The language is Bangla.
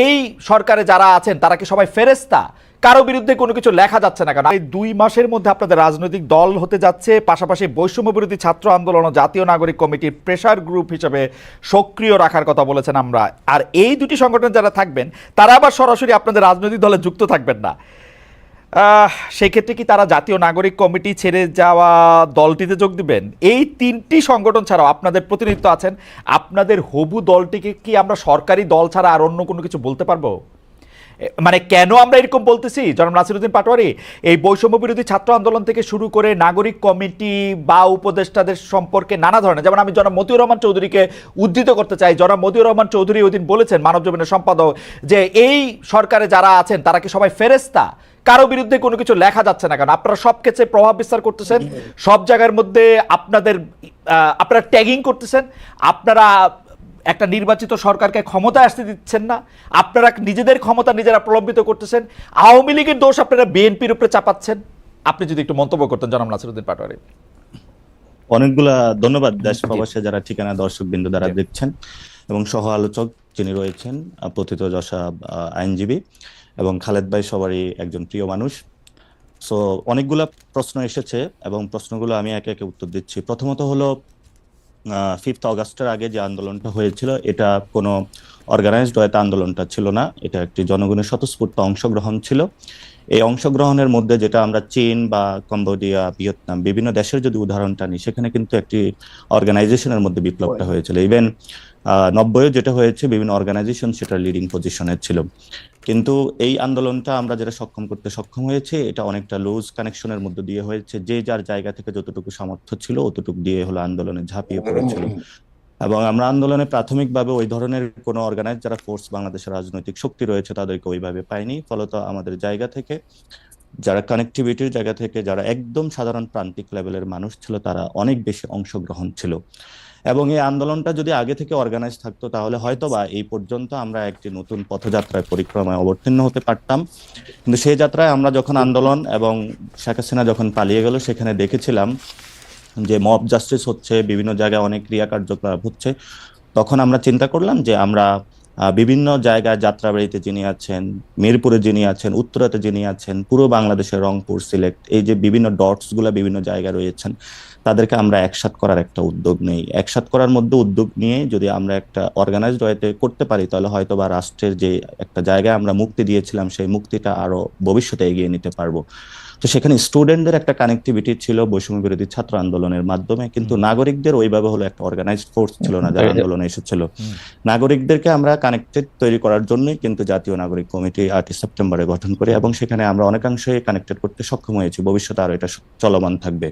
এই সরকারে যারা আছেন তারা কি সবাই ফেরেস্তা? কারো বিরুদ্ধে কোনো কিছু লেখা যাচ্ছে না কেন? এই 2 মাসের মধ্যে আপনাদের রাজনৈতিক দল হতে যাচ্ছে, পাশাপাশি বৈষম্য বিরোধী ছাত্র আন্দোলন ও জাতীয় নাগরিক কমিটির প্রেসার গ্রুপ হিসেবে সক্রিয় রাখার কথা বলেছেন আমরা। আর এই দুটি সংগঠন যারা থাকবেন তারা আবার সরাসরি আপনাদের রাজনৈতিক দলে যুক্ত থাকবেন না। সেই ক্ষেত্রে কি তারা জাতীয় নাগরিক কমিটি ছেড়ে যাওয়া দলটিতে যোগ দিবেন? এই 3টি সংগঠন ছাড়াও আপনাদের প্রতিনিধিত্ব আছেন, আপনাদের হবু দলটিকে কি আমরা সরকারি দল ছাড়া আর অন্য কোনো কিছু বলতে পারবো? মানে কেন আমরা এরকম বলতেছি জনাব নাসিরউদ্দিন পাটোয়ারি, এই বৈষম্য বিরোধী ছাত্র আন্দোলন থেকে শুরু করে নাগরিক কমিটি বা উপদেষ্টাদের সম্পর্কে নানা ধরনের, যেমন আমি জনাব মতিউর রহমান চৌধুরীকে উদ্ধৃত করতে চাই। জনাব মতিউর রহমান চৌধুরী ওই দিন বলেছেন, মানবজমিনের সম্পাদক, যে এই সরকারে যারা আছেন তারা কি সবাই ফেরেস্তা? কারো বিরুদ্ধে কোনো কিছু লেখা যাচ্ছে না কেন? আপনারা সব ক্ষেত্রে প্রভাব বিস্তার করতেছেন, সব জায়গার মধ্যে আপনারা ট্যাগিং করতেছেন, আপনারা একটা নির্বাচিত সরকারকে ক্ষমতায় আসতে দিচ্ছেন না, আপনারা নিজেদের ক্ষমতা নিজেরা প্রলম্বিত করতেছেন, আওয়ামী লীগের দোষ আপনারা বিএনপির উপরে চাপাচ্ছেন। আপনি যদি একটু মন্তব্য করতেন জনাব নাসিরউদ্দিন পাটোয়ারি। অনেকগুলা ধন্যবাদ দেশ প্রবাসে যারা ঠিকানা দর্শক বিন্দু দ্বারা দেখছেন এবং সহ আলোচক যিনি রয়েছেন প্রথিতযশা আইনজীবী এবং খালেদ ভাই সবারই একজন প্রিয় মানুষ। সো অনেকগুলা প্রশ্ন এসেছে এবং প্রশ্নগুলো আমি একে একে উত্তর দিচ্ছি। প্রথমত হলো 5th অগাস্টের আগে যে আন্দোলনটা হয়েছিল এটা কোনো অর্গানাইজড হয়তো আন্দোলনটা ছিল না, এটা একটি জনগণের স্বতঃস্ফূর্ত অংশগ্রহণ ছিল। এই অংশগ্রহণের মধ্যে যেটা আমরা চীন বা কম্বোডিয়া, ভিয়েতনাম বিভিন্ন দেশের যদি উদাহরণটা নিই, সেখানে কিন্তু একটি অর্গানাইজেশনের মধ্যে বিপ্লবটা হয়েছিল। ইভেন 90-এ যেটা হয়েছে বিভিন্ন অর্গানাইজেশন সেটা লিডিং পজিশনে ছিল। কিন্তু এই আন্দোলনটা আমরা যেটা করতে সক্ষম হয়েছে, এটা অনেকটা লুজ কানেকশনের মধ্যে দিয়ে হয়েছে। যে যার জায়গা থেকে যতটুকু সামর্থ্য ছিল অতটুকু দিয়ে হলো আন্দোলনে ঝাঁপিয়ে পড়েছিল। এবং আমরা আন্দোলনে প্রাথমিকভাবে ওই ধরনের কোনো অর্গানাইজ যারা ফোর্স বাংলাদেশের রাজনৈতিক শক্তি রয়েছে তাদেরকে ওইভাবে পাইনি। ফলত আমাদের জায়গা থেকে, যারা কানেক্টিভিটির জায়গা থেকে, যারা একদম সাধারণ প্রান্তিক লেভেলের মানুষ ছিল, তারা অনেক বেশি অংশগ্রহণ ছিল। এবং এই আন্দোলনটা যদি আগে থেকে অর্গানাইজ থাকতো তাহলে হয়তোবা এই পর্যন্ত আমরা একটি নতুন পথযাত্রায় পরিক্রমায় অবতীর্ণ হতে পারতাম। কিন্তু সেই যাত্রায় আমরা যখন আন্দোলন এবং শেখ হাসিনা যখন পালিয়ে গেল, সেখানে দেখেছিলাম যে মব জাস্টিস হচ্ছে, বিভিন্ন জায়গায় অনেক ক্রিয়া কার্যকলাপ হচ্ছে। তখন আমরা চিন্তা করলাম যে আমরা বিভিন্ন জায়গায়, যাত্রাবাড়িতে যিনি আছেন, মিরপুরে যিনি আছেন, উত্তরাতে যিনি আছেন, পুরো বাংলাদেশের রংপুর, সিলেট, এই যে বিভিন্ন ডটস গুলা বিভিন্ন জায়গায় রয়েছেন, তাদেরকে আমরা একসাথ করার একটা উদ্যোগ নেই। একসাথ করার মধ্যে উদ্যোগ নিয়ে যদি আমরা একটা অর্গানাইজড ওয়েতে করতে পারি, তাহলে হয়তো বা রাষ্ট্রের যে একটা জায়গায় আমরা মুক্তি দিয়েছিলাম সেই মুক্তিটা আরো ভবিষ্যতে এগিয়ে নিতে পারবো। তো সেখানে স্টুডেন্টদের একটা কানেক্টিভিটি ছিল বৈষম্য বিরোধী ছাত্র আন্দোলনের মাধ্যমে, কিন্তু নাগরিকদের ওইভাবে হলো একটা অর্গানাইজড ফোর্স ছিল না যারা আন্দোলনে এসেছিল। নাগরিকদেরকে আমরা কানেক্টেড তৈরি করার জন্যই কিন্তু জাতীয় নাগরিক কমিটি 8 সেপ্টেম্বরে গঠন করি এবং সেখানে আমরা অনেকাংশে কানেক্টেড করতে সক্ষম হয়েছি। ভবিষ্যতে আরো এটা চলমান থাকবে।